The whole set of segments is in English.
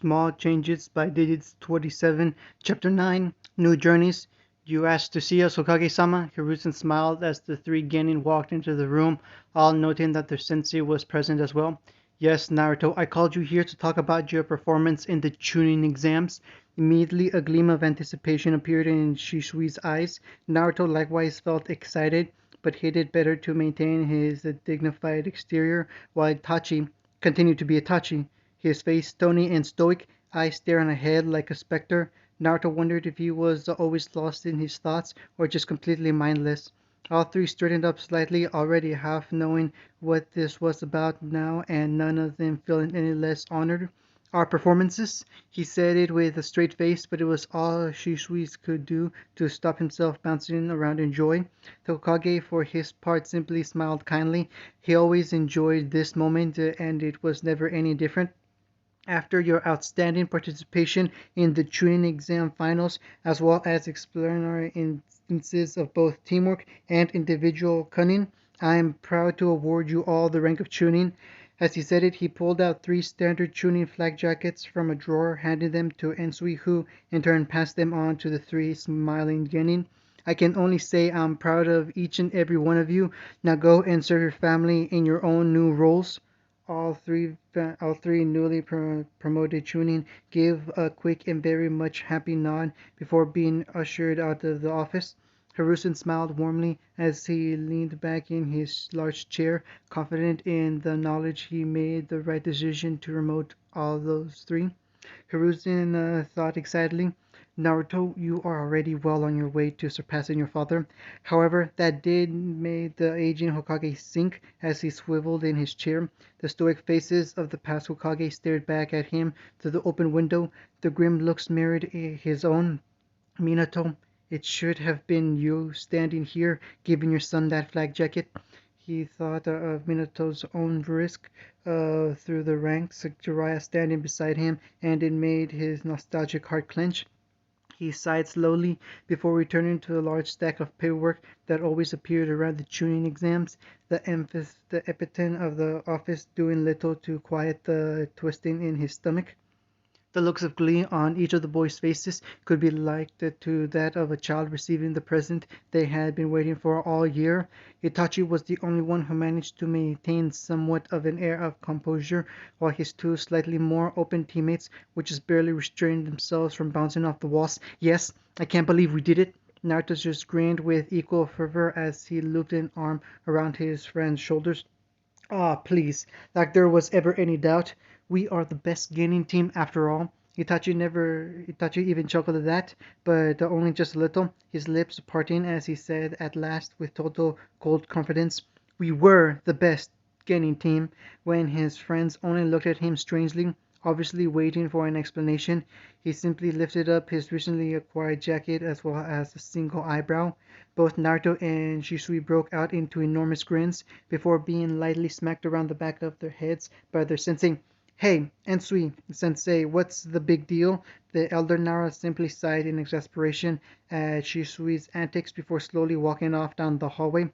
Small Changes by Digits 27, Chapter 9, New Journeys. You asked to see us, Hokage-sama? Hiruzen smiled as the three genin walked into the room, all noting that their sensei was present as well. Yes, Naruto, I called you here to talk about your performance in the Chunin exams. Immediately, a gleam of anticipation appeared in Shishui's eyes. Naruto likewise felt excited, but hated better to maintain his dignified exterior, while Itachi continued to be Itachi. His face stony and stoic, eyes staring ahead like a specter. Naruto wondered if he was always lost in his thoughts or just completely mindless. All three straightened up slightly, already half knowing what this was about now, and none of them feeling any less honored. Our performances? He said it with a straight face, but it was all Shisui could do to stop himself bouncing around in joy. The Hokage, for his part, simply smiled kindly. He always enjoyed this moment, and it was never any different. After your outstanding participation in the Chunin exam finals, as well as exemplary instances of both teamwork and individual cunning, I am proud to award you all the rank of Chunin. As he said it, he pulled out three standard Chunin flak jackets from a drawer, handed them to Ensui, who in turn passed them on to the three smiling genin. I can only say I'm proud of each and every one of you. Now go and serve your family in your own new roles. All three newly promoted Chunin gave a quick and very much happy nod before being ushered out of the office. Hiruzen smiled warmly as he leaned back in his large chair, confident in the knowledge he made the right decision to promote all those three. Hiruzen thought excitedly, Naruto, you are already well on your way to surpassing your father. However, that did make the aging Hokage sink as he swiveled in his chair. The stoic faces of the past Hokage stared back at him through the open window. The grim looks mirrored his own. Minato, it should have been you standing here giving your son that flak jacket. He thought of Minato's own risk through the ranks, Jiraiya standing beside him, and it made his nostalgic heart clench. He sighed slowly before returning to the large stack of paperwork that always appeared around the tuning exams, the epitome of the office doing little to quiet the twisting in his stomach. The looks of glee on each of the boys' faces could be likened to that of a child receiving the present they had been waiting for all year. Itachi was the only one who managed to maintain somewhat of an air of composure, while his two slightly more open teammates would just barely restrain themselves from bouncing off the walls. Yes, I can't believe we did it. Naruto just grinned with equal fervor as he looped an arm around his friend's shoulders. Ah, please, like there was ever any doubt. We are the best gaining team after all. Itachi even chuckled at that, but only just a little, his lips parting as he said at last with total cold confidence, we were the best gaining team, when his friends only looked at him strangely, obviously waiting for an explanation. He simply lifted up his recently acquired jacket as well as a single eyebrow. Both Naruto and Shisui broke out into enormous grins before being lightly smacked around the back of their heads by their sensei. Hey, Ensui, sensei, what's the big deal? The elder Nara simply sighed in exasperation at Shisui's antics before slowly walking off down the hallway.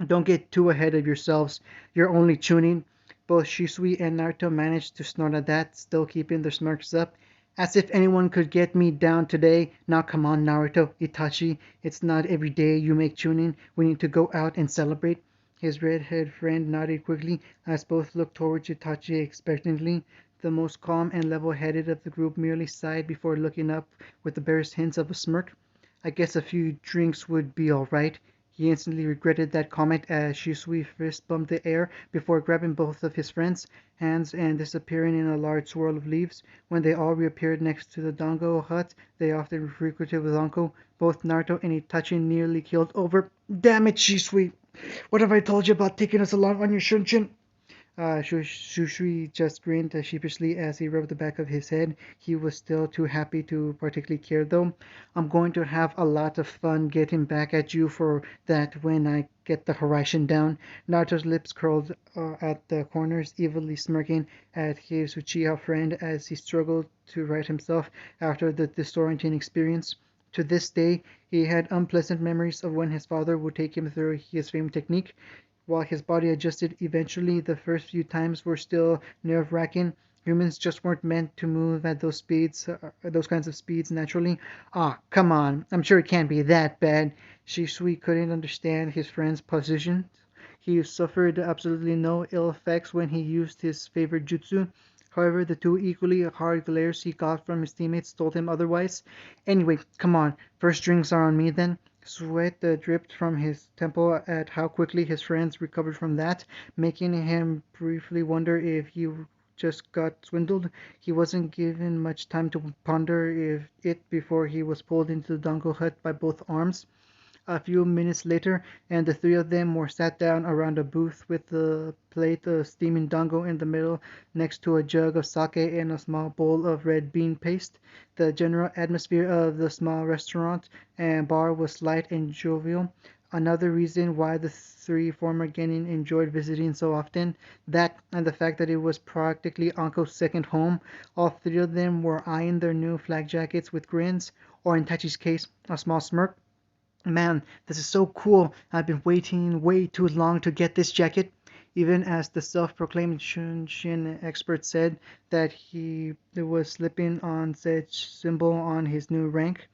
Don't get too ahead of yourselves. You're only tuning. Both Shisui and Naruto managed to snort at that, still keeping their smirks up. As if anyone could get me down today. Now come on, Naruto, Itachi. It's not every day you make tuning. We need to go out and celebrate. His red-haired friend nodded quickly as both looked towards Itachi expectantly. The most calm and level-headed of the group merely sighed before looking up with the barest hints of a smirk. I guess a few drinks would be all right. He instantly regretted that comment as Shisui fist bumped the air before grabbing both of his friends' hands and disappearing in a large swirl of leaves. When they all reappeared next to the Dango hut they often frequented with Anko, both Naruto and Itachi nearly keeled over. Damn it, Shisui! What have I told you about taking us along on your shunshin? Shushui just grinned sheepishly as he rubbed the back of his head. He was still too happy to particularly care, though. I'm going to have a lot of fun getting back at you for that when I get the Horizon down. Naruto's lips curled at the corners, evilly smirking at his Uchiha friend as he struggled to right himself after the disorienting experience. To this day, he had unpleasant memories of when his father would take him through his famed technique. While his body adjusted eventually, the first few times were still nerve-wracking. Humans just weren't meant to move at those speeds, those kinds of speeds naturally. Ah, come on. I'm sure it can't be that bad. Shisui couldn't understand his friend's position. He suffered absolutely no ill effects when he used his favorite jutsu. However, the two equally hard glares he got from his teammates told him otherwise. Anyway, come on. First drinks are on me then. Sweat dripped from his temple at how quickly his friends recovered from that, making him briefly wonder if he just got swindled. He wasn't given much time to ponder if it before he was pulled into the dango hut by both arms. A few minutes later, and the three of them were sat down around a booth with a plate of steaming dango in the middle, next to a jug of sake and a small bowl of red bean paste. The general atmosphere of the small restaurant and bar was light and jovial. Another reason why the three former genin enjoyed visiting so often, that and the fact that it was practically Anko's second home. All three of them were eyeing their new flak jackets with grins, or in Tachi's case, a small smirk. Man, this is so cool. I've been waiting way too long to get this jacket. Even as the self-proclaimed Shunshin expert said that he was slipping on such symbol on his new rank.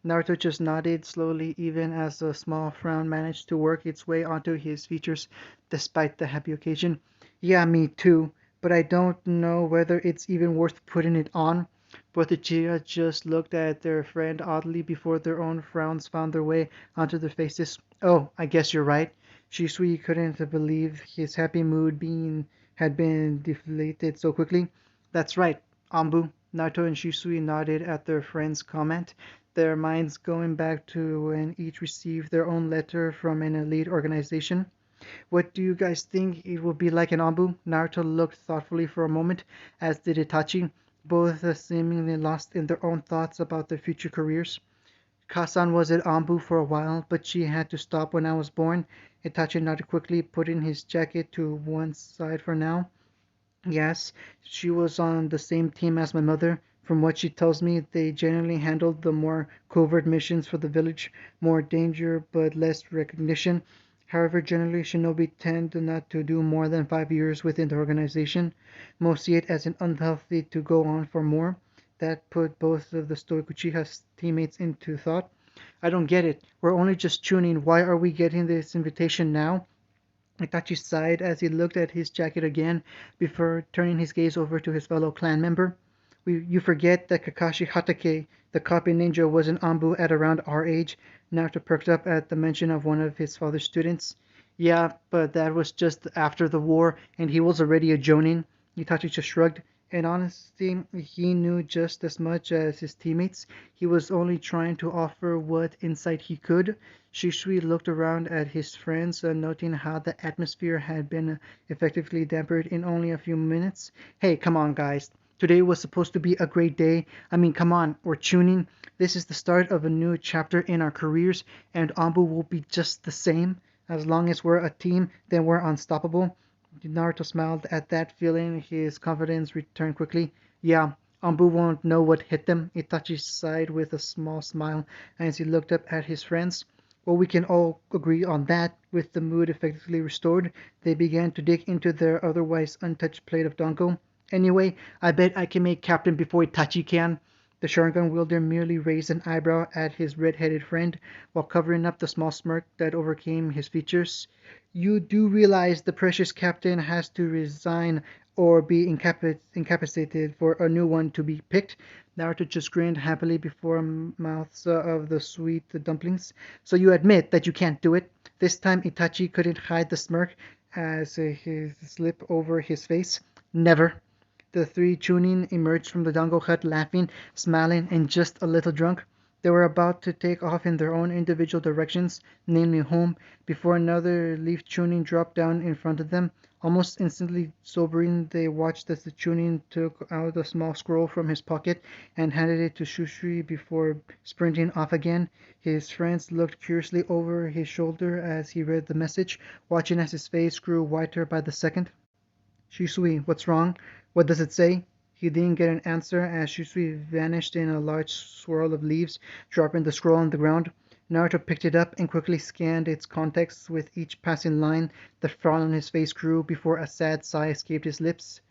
Naruto just nodded slowly even as a small frown managed to work its way onto his features despite the happy occasion. Yeah, me too, but I don't know whether it's even worth putting it on. Both Uchiha just looked at their friend oddly before their own frowns found their way onto their faces. Oh, I guess you're right. Shisui couldn't believe his happy mood had been deflated so quickly. That's right, Ambu. Naruto and Shisui nodded at their friend's comment, their minds going back to when each received their own letter from an elite organization. What do you guys think it will be like in Ambu? Naruto looked thoughtfully for a moment, as did Itachi, both seemingly lost in their own thoughts about their future careers. Kasan was at Ambu for a while, but she had to stop when I was born. Itachi nodded quickly, putting his jacket to one side for now. Yes, she was on the same team as my mother. From what she tells me, they generally handled the more covert missions for the village, more danger but less recognition. However, generally shinobi tend not to do more than 5 years within the organization. Most see it as an unhealthy to go on for more. That put both of the Stoic Uchiha's teammates into thought. I don't get it. We're only just tuning. Why are we getting this invitation now? Itachi sighed as he looked at his jacket again before turning his gaze over to his fellow clan member. You forget that Kakashi Hatake, the copy ninja, was an Anbu at around our age. Naruto perked up at the mention of one of his father's students. Yeah, but that was just after the war, and he was already a jonin. Itachi just shrugged. In honesty, he knew just as much as his teammates. He was only trying to offer what insight he could. Shisui looked around at his friends, noting how the atmosphere had been effectively dampened in only a few minutes. Hey, come on, guys. Today was supposed to be a great day. I mean, come on, we're tuning. This is the start of a new chapter in our careers, and Ambu will be just the same. As long as we're a team, then we're unstoppable. Naruto smiled at that feeling. His confidence returned quickly. Yeah, Ambu won't know what hit them. Itachi sighed with a small smile as he looked up at his friends. Well, we can all agree on that. With the mood effectively restored, they began to dig into their otherwise untouched plate of dango. Anyway, I bet I can make captain before Itachi can. The Sharingan wielder merely raised an eyebrow at his red-headed friend while covering up the small smirk that overcame his features. You do realize the precious captain has to resign or be incapacitated for a new one to be picked. Naruto just grinned happily before mouths of the sweet dumplings. So you admit that you can't do it? This time Itachi couldn't hide the smirk as his slip over his face. Never. The three Chunin emerged from the Dango hut laughing, smiling, and just a little drunk. They were about to take off in their own individual directions, namely home, before another leaf Chunin dropped down in front of them. Almost instantly sobering, they watched as the Chunin took out a small scroll from his pocket and handed it to Shushui before sprinting off again. His friends looked curiously over his shoulder as he read the message, watching as his face grew whiter by the second. Shisui, what's wrong? What does it say? He didn't get an answer as Shisui vanished in a large swirl of leaves, dropping the scroll on the ground. Naruto picked it up and quickly scanned its contents with each passing line. The frown on his face grew before a sad sigh escaped his lips.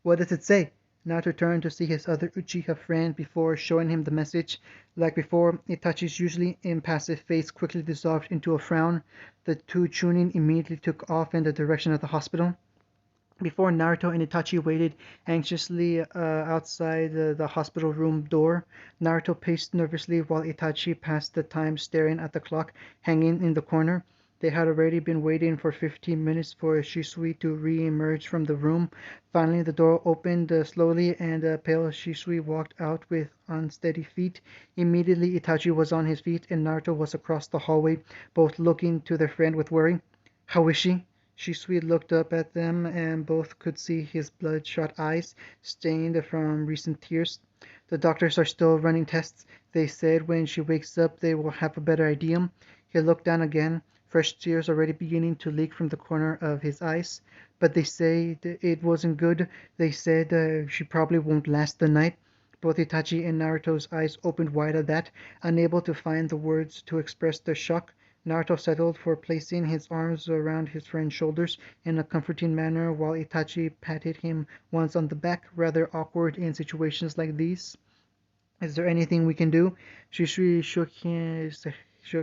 What does it say? Naruto turned to see his other Uchiha friend before showing him the message. Like before, Itachi's usually impassive face quickly dissolved into a frown. The two Chunin immediately took off in the direction of the hospital. Before Naruto and Itachi waited anxiously outside the hospital room door, Naruto paced nervously while Itachi passed the time staring at the clock hanging in the corner. They had already been waiting for 15 minutes for Shisui to re-emerge from the room. Finally, the door opened slowly and pale Shisui walked out with unsteady feet. Immediately, Itachi was on his feet and Naruto was across the hallway, both looking to their friend with worry. "How is she?" Shisui looked up at them, and both could see his bloodshot eyes, stained from recent tears. "The doctors are still running tests. They said when she wakes up they will have a better idea." He looked down again, fresh tears already beginning to leak from the corner of his eyes. "But they say it wasn't good. They said she probably won't last the night." Both Itachi and Naruto's eyes opened wide at that, unable to find the words to express their shock. Naruto settled for placing his arms around his friend's shoulders in a comforting manner while Itachi patted him once on the back, rather awkward in situations like these. "Is there anything we can do?" Shisui shook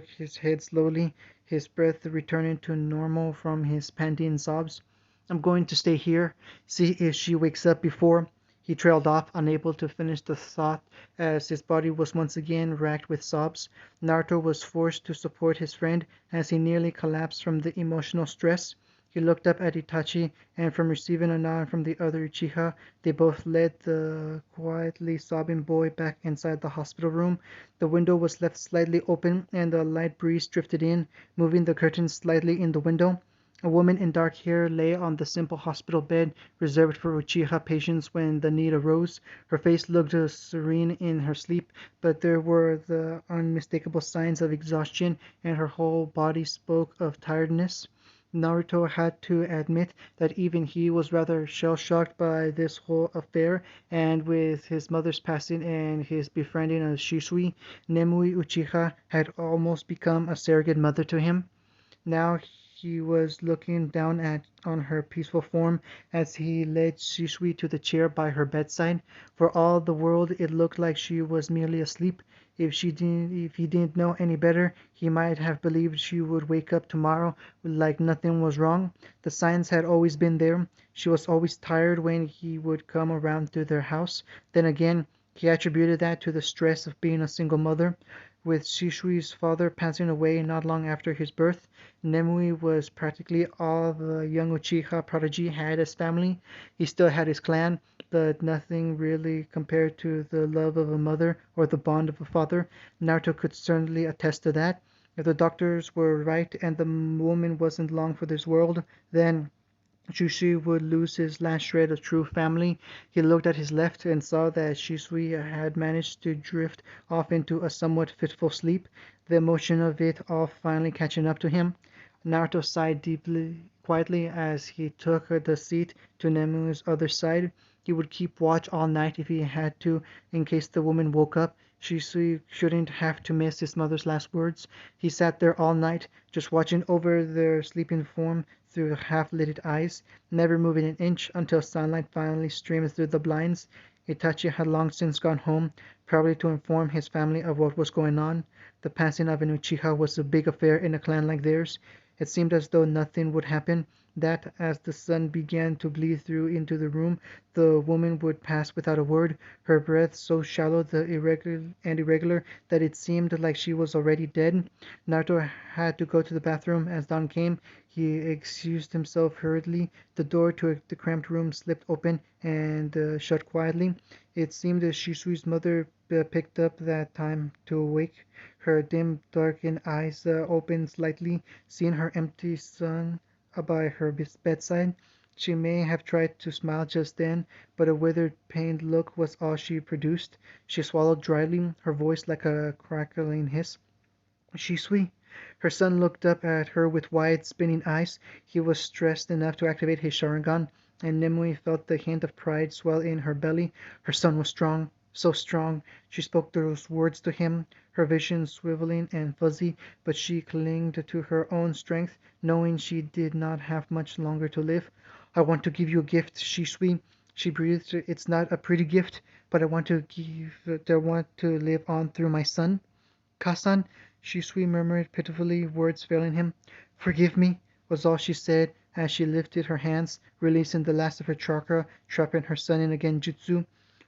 his head slowly, his breath returning to normal from his panting sobs. "I'm going to stay here, see if she wakes up before—" He trailed off, unable to finish the thought as his body was once again racked with sobs. Naruto was forced to support his friend as he nearly collapsed from the emotional stress. He looked up at Itachi, and from receiving a nod from the other Uchiha, they both led the quietly sobbing boy back inside the hospital room. The window was left slightly open, and a light breeze drifted in, moving the curtains slightly in the window. A woman in dark hair lay on the simple hospital bed reserved for Uchiha patients when the need arose. Her face looked serene in her sleep, but there were the unmistakable signs of exhaustion, and her whole body spoke of tiredness. Naruto had to admit that even he was rather shell-shocked by this whole affair, and with his mother's passing and his befriending of Shisui, Nemui Uchiha had almost become a surrogate mother to him. Now he was looking down on her peaceful form as he led Shisui to the chair by her bedside. For all the world it looked like she was merely asleep. If he didn't know any better, he might have believed she would wake up tomorrow like nothing was wrong. The signs had always been there. She was always tired when he would come around to their house. Then again, he attributed that to the stress of being a single mother. With Shishui's father passing away not long after his birth, Nemui was practically all the young Uchiha prodigy had as family. He still had his clan, but nothing really compared to the love of a mother or the bond of a father. Naruto could certainly attest to that. If the doctors were right and the woman wasn't long for this world, then Shisui would lose his last shred of true family. He looked at his left and saw that Shisui had managed to drift off into a somewhat fitful sleep, the emotion of it all finally catching up to him. Naruto sighed deeply, quietly as he took the seat to Nemu's other side. He would keep watch all night if he had to, in case the woman woke up. Shisui shouldn't have to miss his mother's last words. He sat there all night, just watching over their sleeping form through half-lidded eyes, never moving an inch until sunlight finally streamed through the blinds. Itachi had long since gone home, probably to inform his family of what was going on. The passing of an Uchiha was a big affair in a clan like theirs. It seemed as though nothing would happen, that as the sun began to bleed through into the room, the woman would pass without a word, her breath so shallow and irregular that it seemed like she was already dead. Naruto had to go to the bathroom as dawn came. He excused himself hurriedly. The door to the cramped room slipped open and shut quietly. It seemed that Shisui's mother picked up that time to awake. Her dim, darkened eyes opened slightly, seeing her empty son by her bedside. She may have tried to smile just then, but a withered, pained look was all she produced. She swallowed dryly, her voice like a crackling hiss. "Shisui?" Her son looked up at her with wide, spinning eyes. He was stressed enough to activate his Sharingan, and Nemui felt the hint of pride swell in her belly. Her son was strong, so strong. She spoke those words to him, her vision swiveling and fuzzy, but she clinged to her own strength, knowing she did not have much longer to live. "I want to give you a gift, Shisui." She breathed. It's not a pretty gift, but I want to live on through my son. Kasan, Shisui murmured pitifully, words failing him. Forgive me, was all she said as she lifted her hands, releasing the last of her chakra, trapping her son in a genjutsu.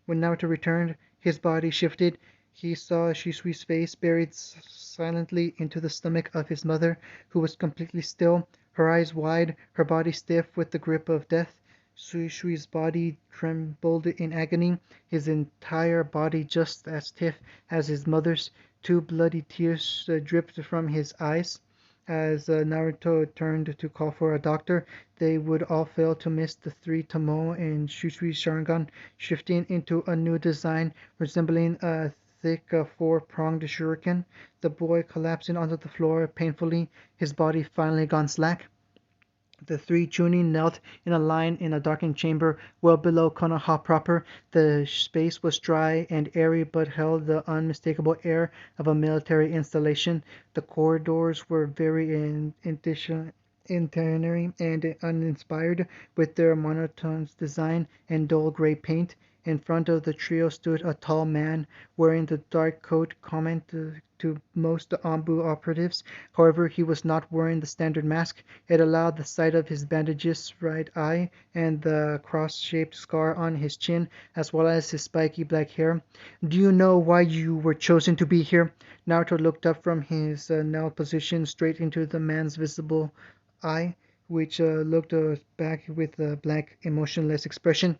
When Naruto returned, his body shifted. He saw Shisui's face buried silently into the stomach of his mother, who was completely still, her eyes wide, her body stiff with the grip of death. Shuishui's body trembled in agony, his entire body just as stiff as his mother's. Two bloody tears dripped from his eyes. As Naruto turned to call for a doctor, they would all fail to miss the three Tomoe and Shushui's Sharingan shifting into a new design resembling a thick four-pronged shuriken. The boy collapsing onto the floor painfully, his body finally gone slack. The three Chunin knelt in a line in a darkened chamber well below Konoha proper. The space was dry and airy but held the unmistakable air of a military installation. The corridors were very itinerary and uninspired, with their monotone design and dull gray paint. In front of the trio stood a tall man wearing the dark coat common to most Ambu operatives. However, he was not wearing the standard mask. It allowed the sight of his bandages right eye and the cross-shaped scar on his chin, as well as his spiky black hair. Do you know why you were chosen to be here? Naruto looked up from his knelt position straight into the man's visible eye, which looked back with a blank, emotionless expression.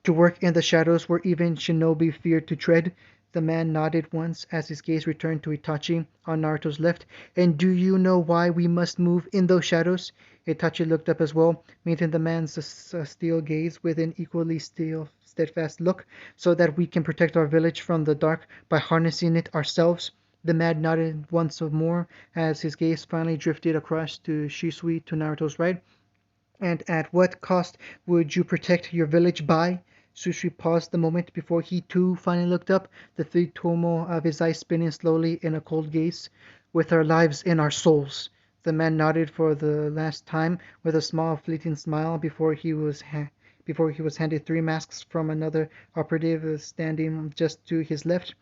To work in the shadows where even shinobi feared to tread. The man nodded once as his gaze returned to Itachi on Naruto's left. And do you know why we must move in those shadows? Itachi looked up as well, meeting the man's steel gaze with an equally steadfast look, so that we can protect our village from the dark by harnessing it ourselves. The man nodded once more as his gaze finally drifted across to Shisui to Naruto's right. And at what cost would you protect your village by? Shisui paused a moment before he too finally looked up, the three tomo of his eyes spinning slowly in a cold gaze. With our lives and our souls. The man nodded for the last time with a small fleeting smile before he was handed three masks from another operative standing just to his left.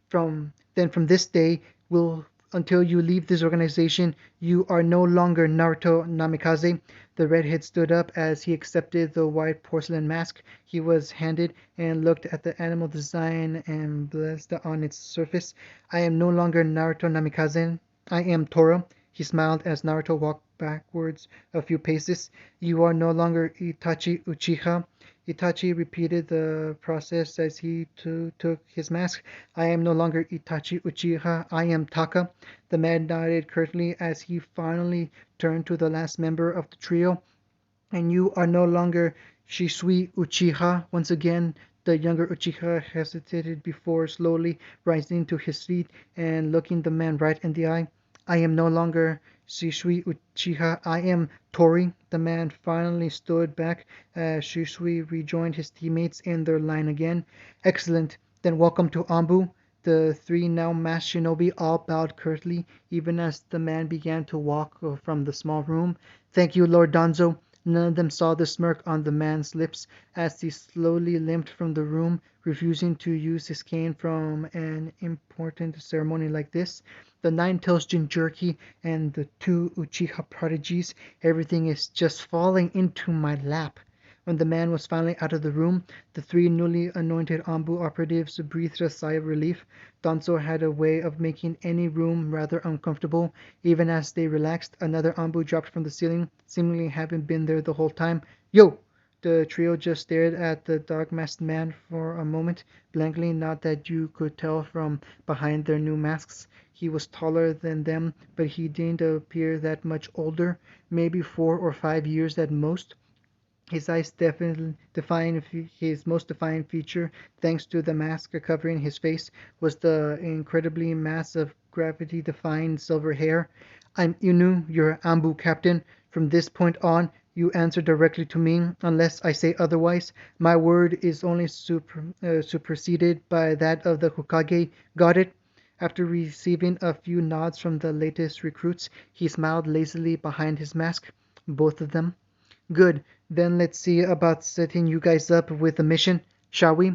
From this day will until you leave this organization, you are no longer Naruto Namikaze. The redhead stood up as he accepted the white porcelain mask he was handed and looked at the animal design emblazoned on its surface. I am no longer Naruto Namikaze. I am Tora. He smiled as Naruto walked backwards a few paces. You are no longer Itachi Uchiha. Itachi repeated the process as he too took his mask. I am no longer Itachi Uchiha. I am Taka. The man nodded curtly as he finally turned to the last member of the trio. And you are no longer Shisui Uchiha. Once again, the younger Uchiha hesitated before slowly rising to his feet and looking the man right in the eye. I am no longer Shisui Uchiha. I am Tori. The man finally stood back as Shisui rejoined his teammates in their line again. Excellent. Then welcome to Ambu. The three now masked shinobi all bowed curtly, even as the man began to walk from the small room. Thank you, Lord Danzo. None of them saw the smirk on the man's lips as he slowly limped from the room, refusing to use his cane from an important ceremony like this. The Nine-Tails Jinchuriki and the two Uchiha prodigies, everything is just falling into my lap. When the man was finally out of the room, the three newly anointed Ambu operatives breathed a sigh of relief. Danzo had a way of making any room rather uncomfortable. Even as they relaxed, another Ambu dropped from the ceiling, seemingly having been there the whole time. Yo! The trio just stared at the dog-masked man for a moment, blankly, not that you could tell from behind their new masks. He was taller than them, but he didn't appear that much older, maybe 4 or 5 years at most. His eyes definitely his most defiant feature, thanks to the mask covering his face, was the incredibly massive, gravity-defying silver hair. I'm Inu, your Ambu captain. From this point on, you answer directly to me, unless I say otherwise. My word is only superseded by that of the Hokage. Got it? After receiving a few nods from the latest recruits, he smiled lazily behind his mask. Both of them. Good. Then let's see about setting you guys up with a mission, shall we?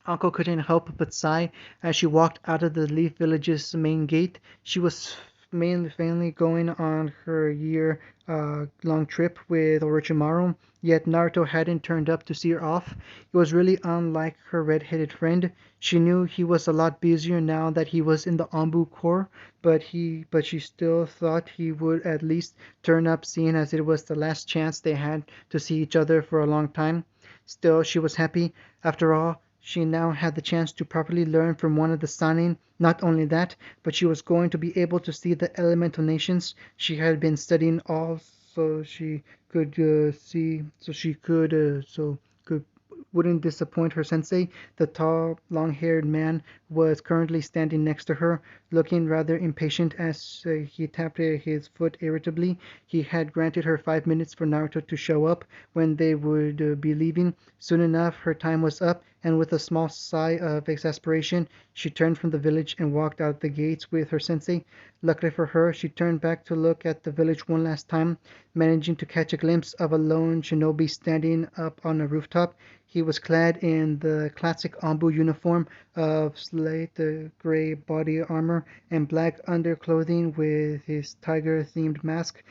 Uncle couldn't help but sigh as she walked out of the Leaf Village's main gate. She was mainly going on her year long trip with Orochimaru, yet Naruto hadn't turned up to see her off. It was really unlike her red-headed friend. She knew he was a lot busier now that he was in the Anbu Corps, but she still thought he would at least turn up, seeing as it was the last chance they had to see each other for a long time. Still, she was happy. After all, she now had the chance to properly learn from one of the Sannin. Not only that, but she was going to be able to see the elemental nations she had been studying all so she could see so could wouldn't disappoint her sensei. The tall, long-haired man was currently standing next to her, looking rather impatient as he tapped his foot irritably. He had granted her 5 minutes for Naruto to show up when they would be leaving. Soon enough, her time was up, and with a small sigh of exasperation, she turned from the village and walked out the gates with her sensei. Luckily for her, she turned back to look at the village one last time, managing to catch a glimpse of a lone shinobi standing up on a rooftop. He was clad in the classic Anbu uniform of slate gray body armor and black underclothing with his tiger-themed mask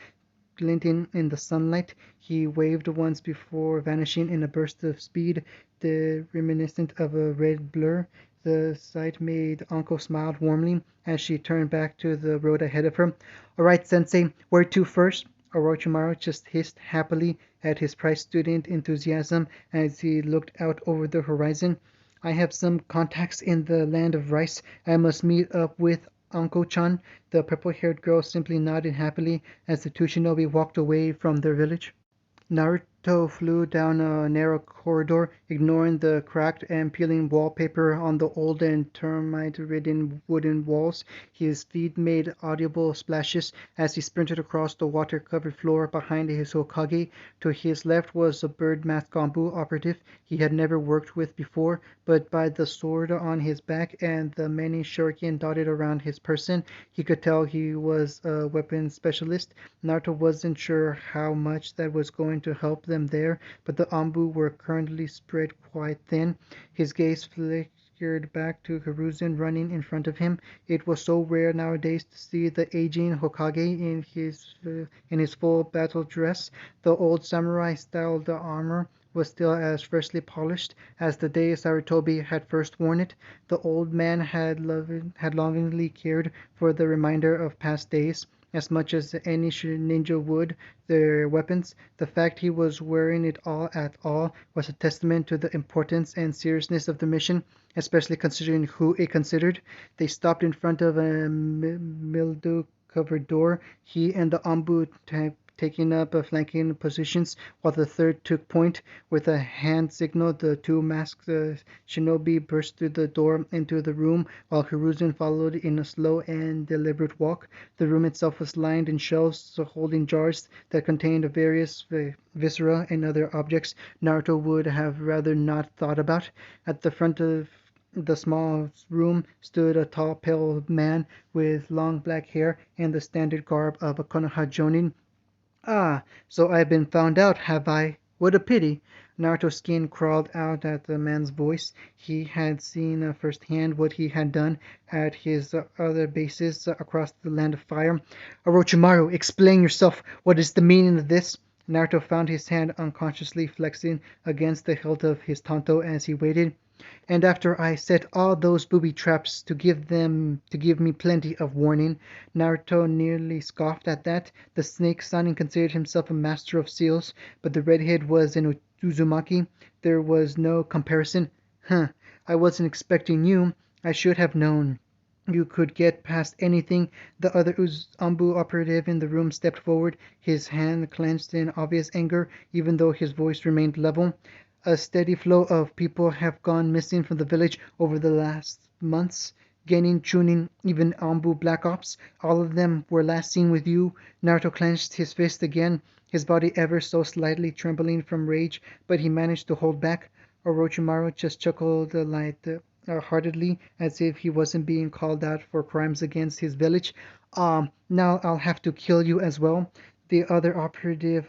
glinting in the sunlight. He waved once before vanishing in a burst of speed, reminiscent of a red blur. The sight made Uncle smile warmly as she turned back to the road ahead of her. All right, Sensei, where to first? Orochimaru just hissed happily at his prize student enthusiasm as he looked out over the horizon. I have some contacts in the land of rice I must meet up with, Uncle-chan. The purple-haired girl simply nodded happily as the two shinobi walked away from their village. Naruto flew down a narrow corridor, ignoring the cracked and peeling wallpaper on the old and termite-ridden wooden walls. His feet made audible splashes as he sprinted across the water-covered floor behind his Hokage. To his left was a bird-masked Ganbu operative he had never worked with before, but by the sword on his back and the many shuriken dotted around his person, he could tell he was a weapons specialist. Naruto wasn't sure how much that was going to help them there, but the Anbu were currently spread quite thin. His gaze flickered back to Hiruzen running in front of him. It was so rare nowadays to see the aging Hokage in his full battle dress. The old samurai-style armor was still as freshly polished as the day Sarutobi had first worn it. The old man had lovingly cared for the reminder of past days as much as any ninja would their weapons. The fact he was wearing it all at all was a testament to the importance and seriousness of the mission, especially considering who it considered. They stopped in front of a mildew-covered door. He and the Anbu taking up flanking positions while the third took point. With a hand signal, the two masked shinobi burst through the door into the room while Hiruzen followed in a slow and deliberate walk. The room itself was lined in shelves holding jars that contained various viscera and other objects Naruto would have rather not thought about. At the front of the small room stood a tall, pale man with long black hair and the standard garb of a Konoha Jonin. Ah, so I've been found out, have I? What a pity! Naruto's skin crawled out at the man's voice. He had seen firsthand what he had done at his other bases across the land of fire. Orochimaru, explain yourself. What is the meaning of this? Naruto found his hand unconsciously flexing against the hilt of his tanto as he waited. And after I set all those booby traps to give me plenty of warning. Naruto nearly scoffed at that. The snake Sanin considered himself a master of seals, but the redhead was an Uzumaki. There was no comparison. Huh, I wasn't expecting you. I should have known you could get past anything. The other Anbu operative in the room stepped forward, his hand clenched in obvious anger, even though his voice remained level. A steady flow of people have gone missing from the village over the last months. Genin, Chunin, even Anbu Black Ops, all of them were last seen with you. Naruto clenched his fist again, his body ever so slightly trembling from rage, but he managed to hold back. Orochimaru just chuckled heartedly, as if he wasn't being called out for crimes against his village. Now I'll have to kill you as well. The other operative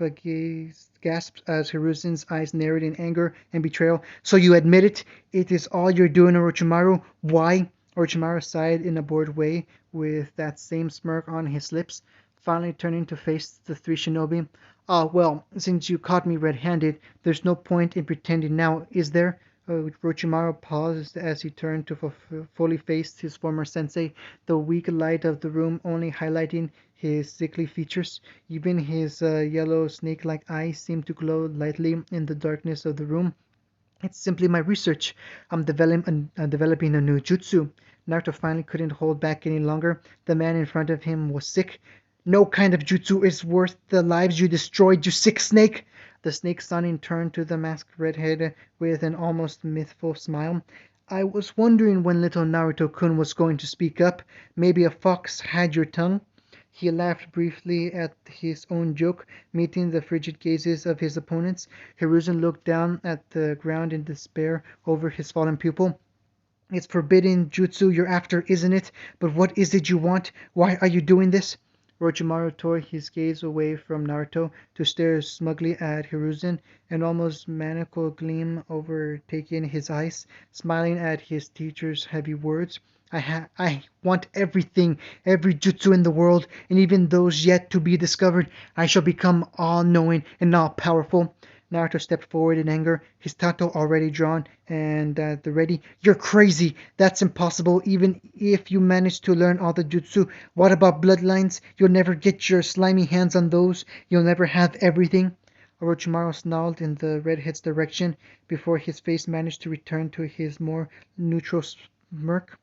gasped as Hiruzen's eyes narrowed in anger and betrayal. So you admit it? It is all you're doing, Orochimaru? Why? Orochimaru sighed in a bored way, with that same smirk on his lips, finally turning to face the three shinobi. Ah, well, since you caught me red-handed, there's no point in pretending now, is there? Orochimaru paused as he turned to fully face his former sensei, the weak light of the room only highlighting his sickly features. Even his yellow snake-like eyes seemed to glow lightly in the darkness of the room. It's simply my research. I'm developing a new jutsu. Naruto finally couldn't hold back any longer. The man in front of him was sick. No kind of jutsu is worth the lives you destroyed, you sick snake! The snake Sanin turned to the masked redhead with an almost mirthful smile. I was wondering when little Naruto-kun was going to speak up. Maybe a fox had your tongue? He laughed briefly at his own joke, meeting the frigid gazes of his opponents. Hiruzen looked down at the ground in despair over his fallen pupil. It's forbidden jutsu you're after, isn't it? But what is it you want? Why are you doing this? Orochimaru tore his gaze away from Naruto to stare smugly at Hiruzen, an almost maniacal gleam overtaking his eyes, smiling at his teacher's heavy words. I want everything, every jutsu in the world, and even those yet to be discovered. I shall become all-knowing and all-powerful. Naruto stepped forward in anger, his tato already drawn and at the ready. You're crazy! That's impossible, even if you manage to learn all the jutsu. What about bloodlines? You'll never get your slimy hands on those. You'll never have everything. Orochimaru snarled in the redhead's direction before his face managed to return to his more neutral smirk.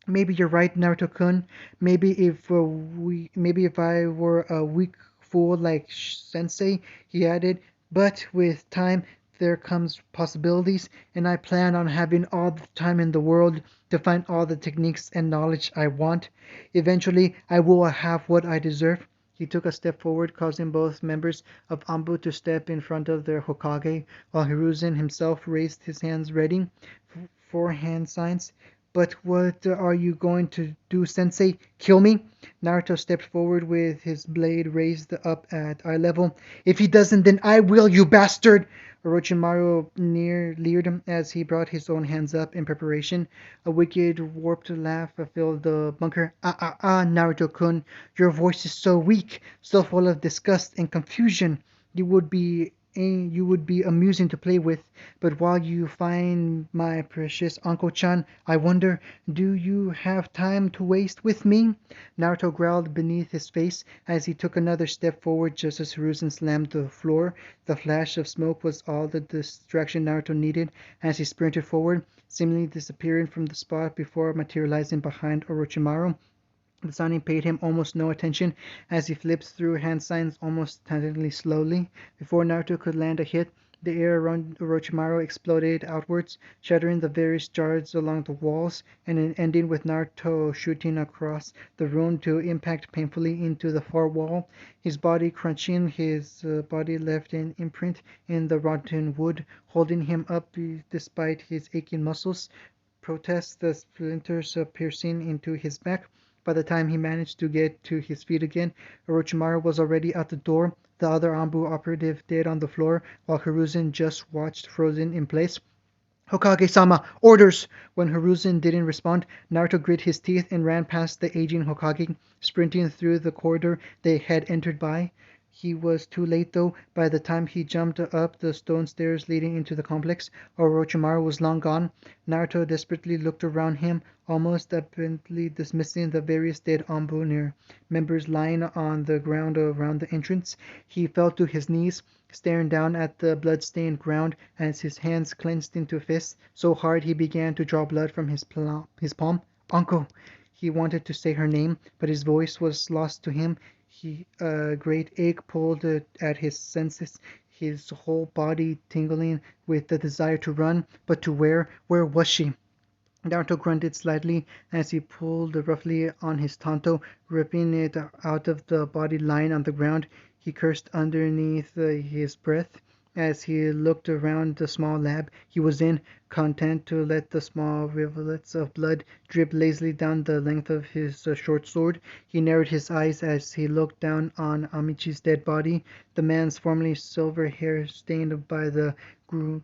Maybe you're right, Naruto-kun. Maybe if I were a weak fool like Sensei, he added. But with time, there comes possibilities, and I plan on having all the time in the world to find all the techniques and knowledge I want. Eventually, I will have what I deserve. He took a step forward, causing both members of Anbu to step in front of their Hokage, while Hiruzen himself raised his hands ready for hand signs. But what are you going to do, Sensei? Kill me? Naruto stepped forward with his blade raised up at eye level. If he doesn't, then I will, you bastard! Orochimaru leered as he brought his own hands up in preparation. A wicked, warped laugh filled the bunker. Naruto-kun, your voice is so weak, so full of disgust and confusion. You would be amusing to play with, but while you find my precious Uncle-chan, I wonder, do you have time to waste with me? Naruto growled beneath his face as he took another step forward just as Hiruzen slammed the floor. The flash of smoke was all the distraction Naruto needed as he sprinted forward, seemingly disappearing from the spot before materializing behind Orochimaru. The Sunny paid him almost no attention as he flipped through hand signs almost tentatively slowly. Before Naruto could land a hit, the air around Orochimaru exploded outwards, shattering the various shards along the walls, and then ending with Naruto shooting across the room to impact painfully into the far wall. His body crunching, his body left an imprint in the rotten wood, holding him up despite his aching muscles. Protest the splinters piercing into his back. By the time he managed to get to his feet again, Orochimaru was already out the door, the other Anbu operative dead on the floor, while Hiruzen just watched frozen in place. Hokage-sama, orders! When Hiruzen didn't respond, Naruto grit his teeth and ran past the aging Hokage, sprinting through the corridor they had entered by. He was too late though. By the time he jumped up the stone stairs leading into the complex, Orochimaru was long gone. Naruto desperately looked around him, almost absently dismissing the various dead Anbu members lying on the ground around the entrance. He fell to his knees, staring down at the blood-stained ground as his hands clenched into fists so hard he began to draw blood from his palm. Uncle! He wanted to say her name, but his voice was lost to him. A great ache pulled at his senses, his whole body tingling with the desire to run, but to where? Where was she? Naruto grunted slightly as he pulled roughly on his tanto, ripping it out of the body lying on the ground. He cursed underneath his breath. as he looked around the small lab he was in, content to let the small rivulets of blood drip lazily down the length of his short sword. He narrowed his eyes as he looked down on Amichi's dead body, the man's formerly silver hair stained by the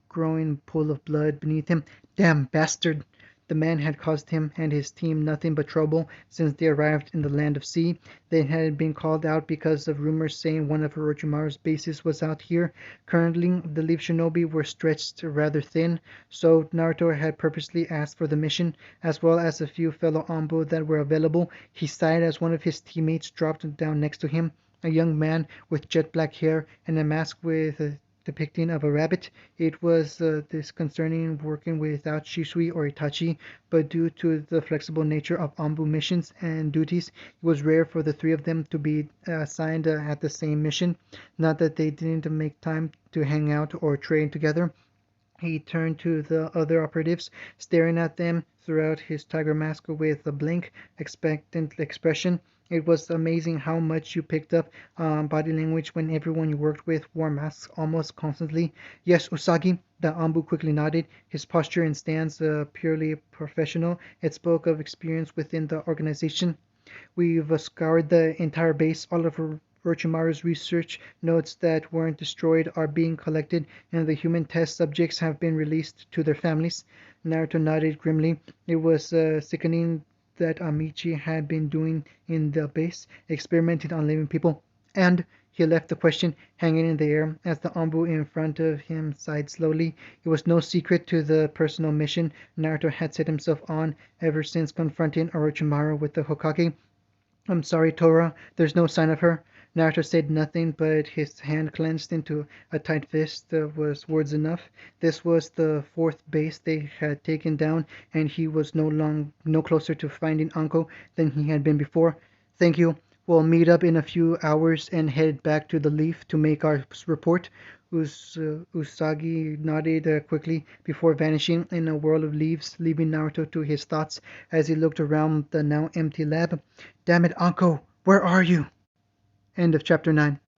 growing pool of blood beneath him. Damn bastard! The man had caused him and his team nothing but trouble since they arrived in the land of sea. They had been called out because of rumors saying one of Orochimaru's bases was out here. Currently, the Leaf Shinobi were stretched rather thin, so Naruto had purposely asked for the mission, as well as a few fellow Anbu that were available. He sighed as one of his teammates dropped down next to him, a young man with jet black hair and a mask with a depicting of a rabbit. It was disconcerting working without Shisui or Itachi, but due to the flexible nature of Anbu missions and duties, it was rare for the three of them to be assigned at the same mission. Not that they didn't make time to hang out or train together. He turned to the other operatives, staring at them throughout his tiger mask with a blank, expectant expression. It was amazing how much you picked up on body language when everyone you worked with wore masks almost constantly. Yes, Usagi, the Ambu quickly nodded, his posture and stance purely professional. It spoke of experience within the organization. We've scoured the entire base. All of Orochimaru's research notes that weren't destroyed are being collected, and the human test subjects have been released to their families. Naruto nodded grimly. It was sickening that Amici had been doing in the base, experimenting on living people. And he left the question hanging in the air as the Anbu in front of him sighed slowly. It was no secret to the personal mission Naruto had set himself on ever since confronting Orochimaru with the Hokage. I'm sorry, Tora, there's no sign of her. Naruto said nothing, but his hand clenched into a tight fist was words enough. This was the fourth base they had taken down, and he was no closer to finding Anko than he had been before. Thank you. We'll meet up in a few hours and head back to the Leaf to make our report. Usagi nodded quickly before vanishing in a whirl of leaves, leaving Naruto to his thoughts as he looked around the now empty lab. Damn it, Anko, where are you? End of chapter 9.